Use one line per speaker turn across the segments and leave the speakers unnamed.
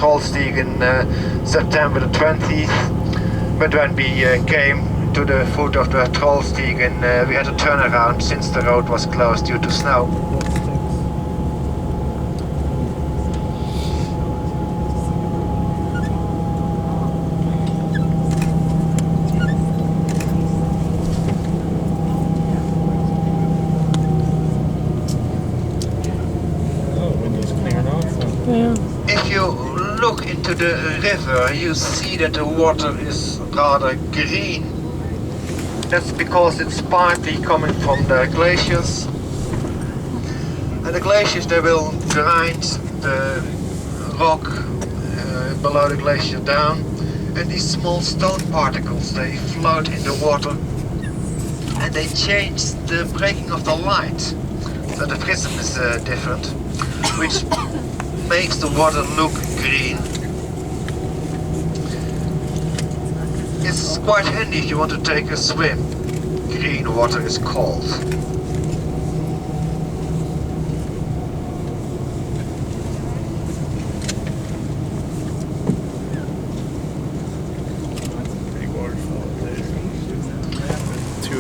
Trollstigen September the 20th. But when we came to the foot of the Trollstigen, we had to turn around since the road was closed due to snow. If you look into the river, you see that the water is rather green. That's because it's partly coming from the glaciers. And the glaciers, they will grind the rock below the glacier down. And these small stone particles, they float in the water. And they change the breaking of the light. So the prism is different, which makes the water look green. It's quite handy if you want to take a swim. Green water is cold.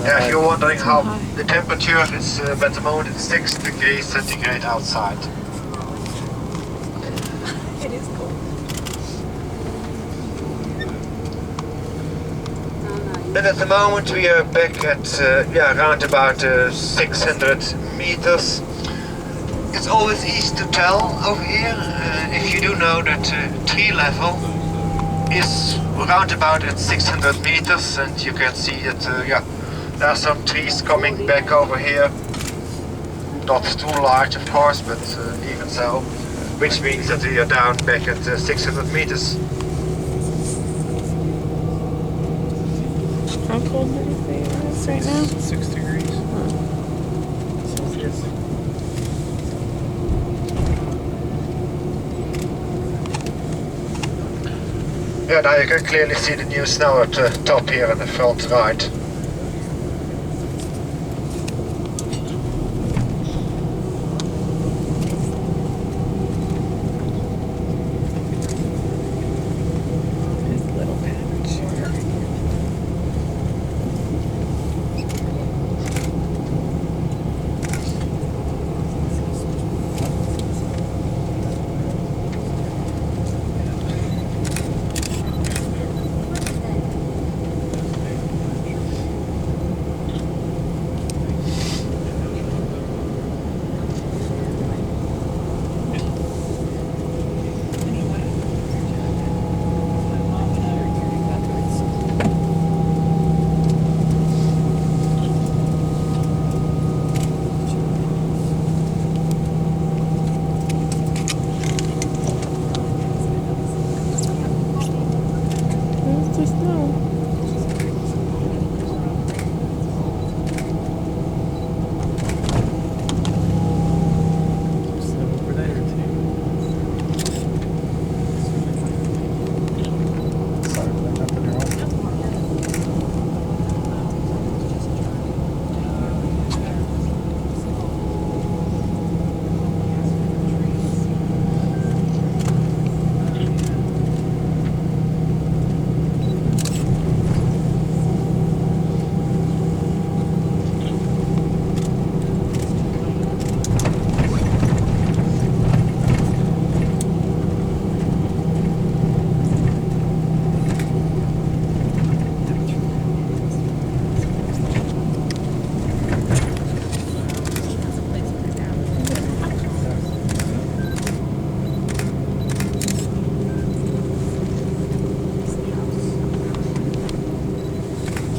Yeah, if you're wondering how the temperature is, at the moment it's 6 degrees centigrade outside.
It is cold.
And at the moment we are back at around about 600 meters. It's always easy to tell over here if you do know that tree level is around about at 600 meters, and you can see that there are some trees coming back over here. Not too large, of course, but even so, which means that we are down back at 600 meters.
How cold did you say it is right now?
6 degrees. Celsius.
Yeah, now you can clearly see the new snow at the top here in the front right.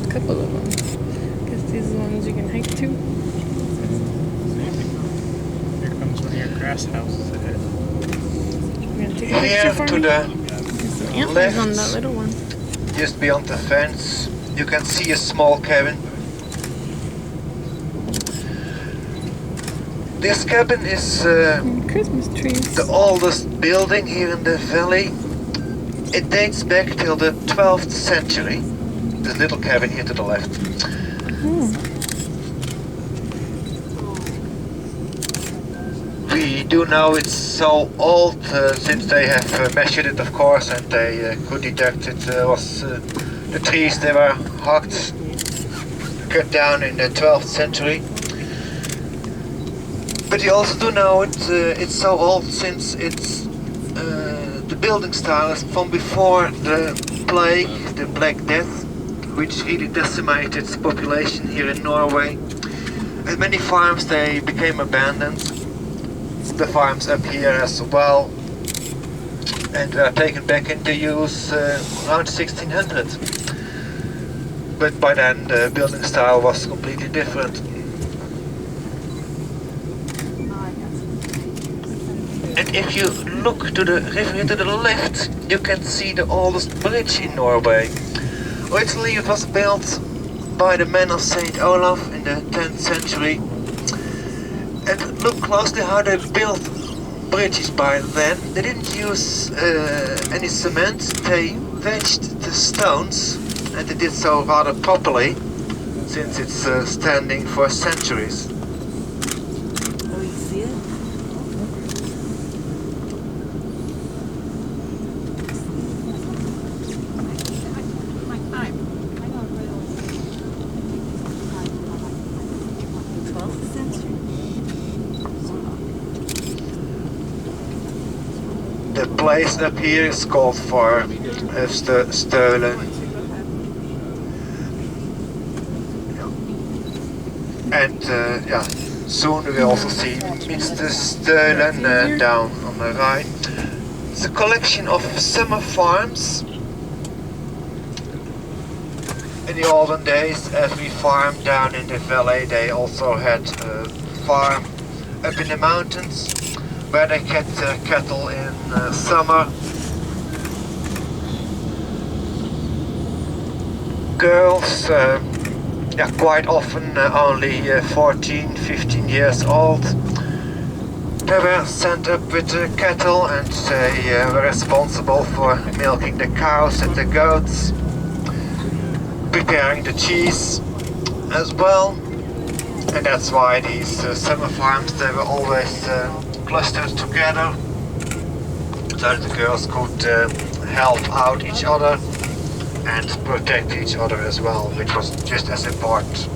Couple of them. Guess these are the ones you can hike to.
Here comes one of your grass houses ahead.
You gonna take a
Here
picture for
to
me?
the
There's some antlers
left,
on that little one.
just beyond the fence, you can see a small cabin. This cabin is
Christmas trees.
the oldest building here in the valley. It dates back till the 12th century. This little cabin here to the left. we do know it's so old since they have measured it, of course, and they could detect it was the trees they were hacked, cut down in the 12th century. But you also do know it's so old since it's the building style is from before the plague, the Black Death, which really decimated the population here in Norway. And many farms they became abandoned. The farms up here as well, and were taken back into use around 1600. But by then the building style was completely different. And if you look to the river to the left, you can see the oldest bridge in Norway. Originally it was built by the men of St. Olaf in the 10th century. And look closely how they built bridges by then. They didn't use any cement, they wedged the stones, and they did so rather properly, since it's standing for centuries.
Oh, you see it?
The place up here is called for Stolen. And yeah, soon we will also see Mr. Stolen down on the right. It's a collection of summer farms. In the olden days, every farm down in the valley, they also had a farm up in the mountains, where they kept cattle in summer. Girls, yeah, quite often only 14, 15 years old, they were sent up with cattle, and they were responsible for milking the cows and the goats, preparing the cheese as well. And that's why these summer farms, they were always clustered together, so that the girls could help out each other and protect each other as well, which was just as important.